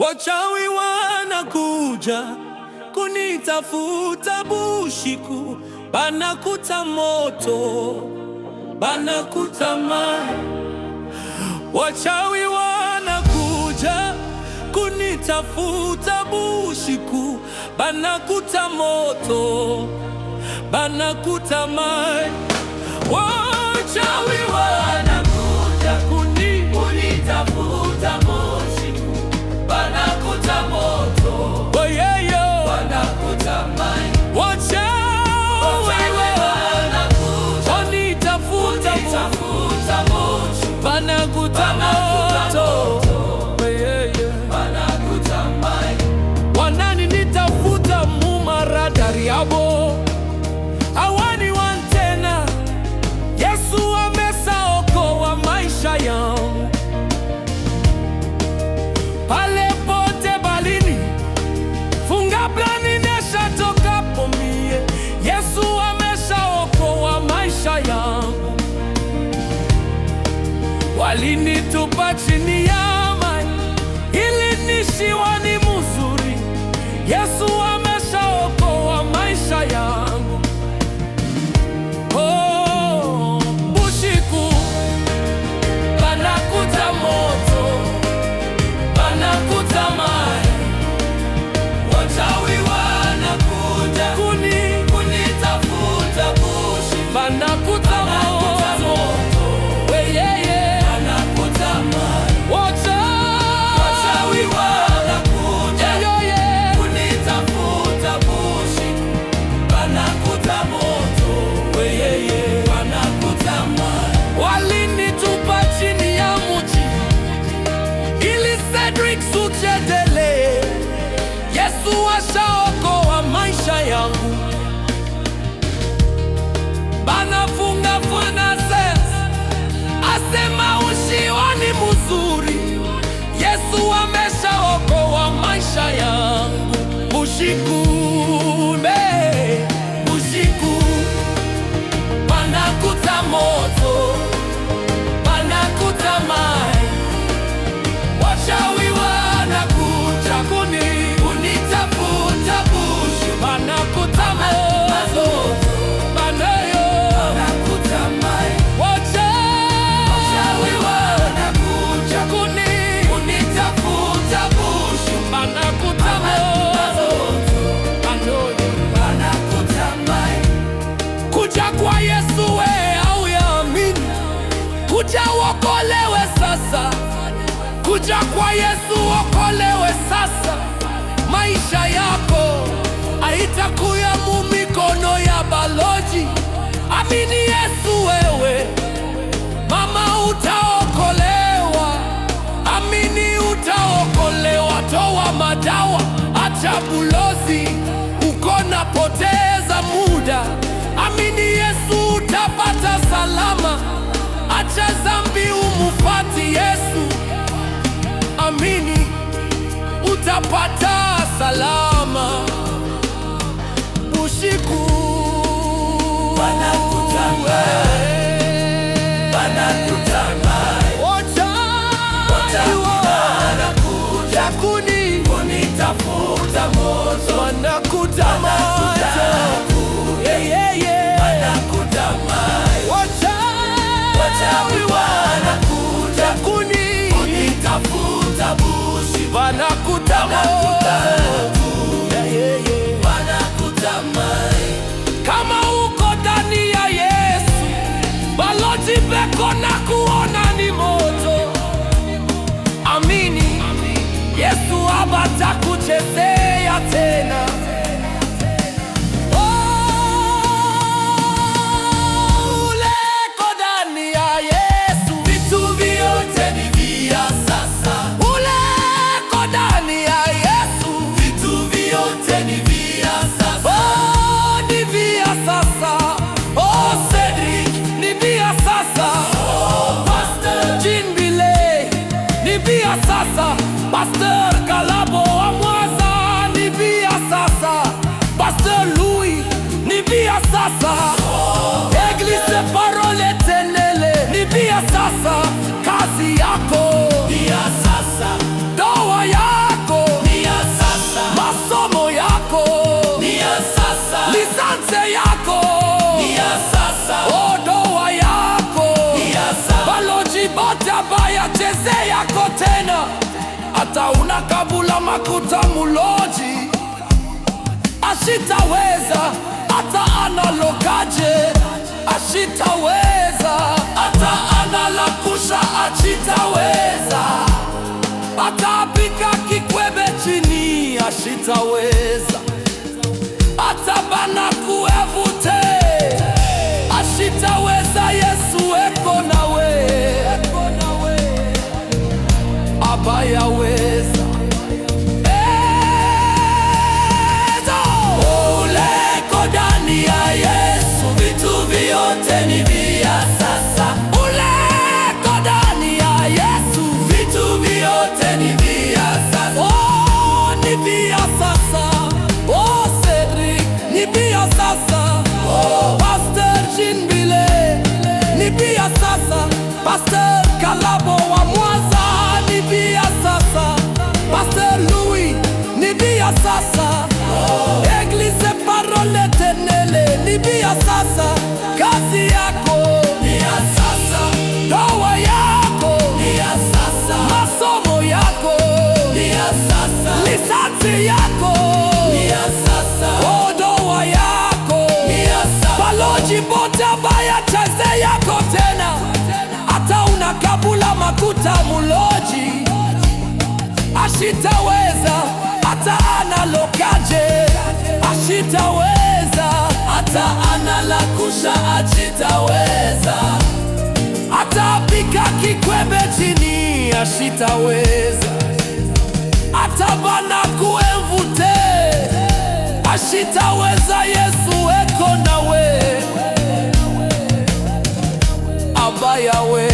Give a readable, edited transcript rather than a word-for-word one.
Wachawi wanakuja kunitafuta bushiku, banakuta moto, banakuta maji. Wachawi wanakuja kunitafuta bushiku, banakuta moto, banakuta maji. Wachawi wanakuja kunitafuta bushiku, banakuta moto, oh yeah, yeah, banakuta maji. Wachawi wanakuja kunitafuta bushiku, banakuta moto, oh yeah, yeah, banakuta maji. Wanani nitafuta mumaradari yabo, hawani wantena. Yesu amesaokoa maisha yangu. Pale pote balini, funga plani nesha toka pomie. Yesu amesaokoa maisha yangu. Walinitupa chini ya maji ili nishiwa ni mzuri. Yesu amesaokoa maisha yangu. Oh, bushiku banakuta moto, banakuta maji. Wachawi wanakuja kunitafuta bushiku, banakuta moto, we yeah, yeah, banakuta maji. Wachawi wanakuja kunitafuta bushiku, banakuta moto, we yeah, yeah, banakuta maji. Walinitupa chini ya mti ili Cedric Suchedele. Yesu ashaokoa maisha yangu. Banafunga furnaces, asema ushiwa ni mzuri. Yesu ameshaokoa maisha yangu. Bushiku bushiku banakuta moto, banakuta maji. Wachawi wanakuja kunitafuta bushiku, banakuta moto, banakuta maji. Wachawi wanakuja kunitafuta bushiku, banakuta moto, banakuta maji. Kuja kwa Yesu we au yaamini, kuja uokolewe sasa. Kuja kwa Yesu uokolewe sasa. Maisha yako haitakuya mu mikono ya baloji. Amini Yesu wewe, mama, utaokolewa. Amini utaokolewa. Toa madawa, acha bulozi, uko napoteza muda. Amini Yesu utapata salama. Acha zambi, umufati Yesu. Amini utapata salama. Bushiku banakuta maji, banakuta maji. Wachawi wanakuja kunitafuta moto, banakuta moto, yeah, yeah, yeah, banakuta maji. Wachawi wanakuja kunitafuta bushiku, banakuta moto, yeah, yeah, yeah, banakuta maji. Kama uko ndani ya Yesu, balozi beko na kuona ni moto. Amini Yesu habatakuchezea tena. Uleko ndani ya Yesu, vitu vyote ni vya sasa. Uleko ndani ya Yesu, vitu vyote ni vya sasa. Oh, ni vya sasa. Oh, Cedric, ni vya sasa. Oh, Pastor Jean Bile, ni vya sasa. Pastor Kalabo wa Mwaza, ni vya sasa. Pastor Louis, ni vya sasa. Eglise Parole Tenele, ni vya sasa. Kazi yako ni ya sasa. Doa yako cheze yako tena, hata unakabula makuta muloji ashitaweza, hata analokaje ashitaweza, hata analakusha ashitaweza, hata apika kikwebe chini ashitaweza, hata bana kuevute ashitaweza. Yesu eko nawe, abayaweza. Uleko ndani ya Yesu, vitu vyote ni vya sasa. Uleko ndani ya Yesu, vitu vyote ni vya sasa. Oh, ni vya sasa. Oh, Cedric, ni vya sasa. Oh, Pastor Jinbile, ni vya sasa. Pastor Kalabo wa Mwanza, ni vya sasa. Pastor Louis, ni vya sasa. Eglise Parole Tenele, ni vya sasa. Kazi yako ni ya sasa, ndoa yako ni ya sasa, masomo yako ni ya sasa, lisansi yako ni ya sasa, ndoa yako ni ya sasa. Baloji bote baya cheze yako tena, hata unakabula makuta muloji ashitaweza, hata analokaje ashitaweza, hata analakusha ashitaweza, hata apika kikwebe chini ashitaweza, hata bana kuevute ashitaweza. Yesu eko nawe, abayawe.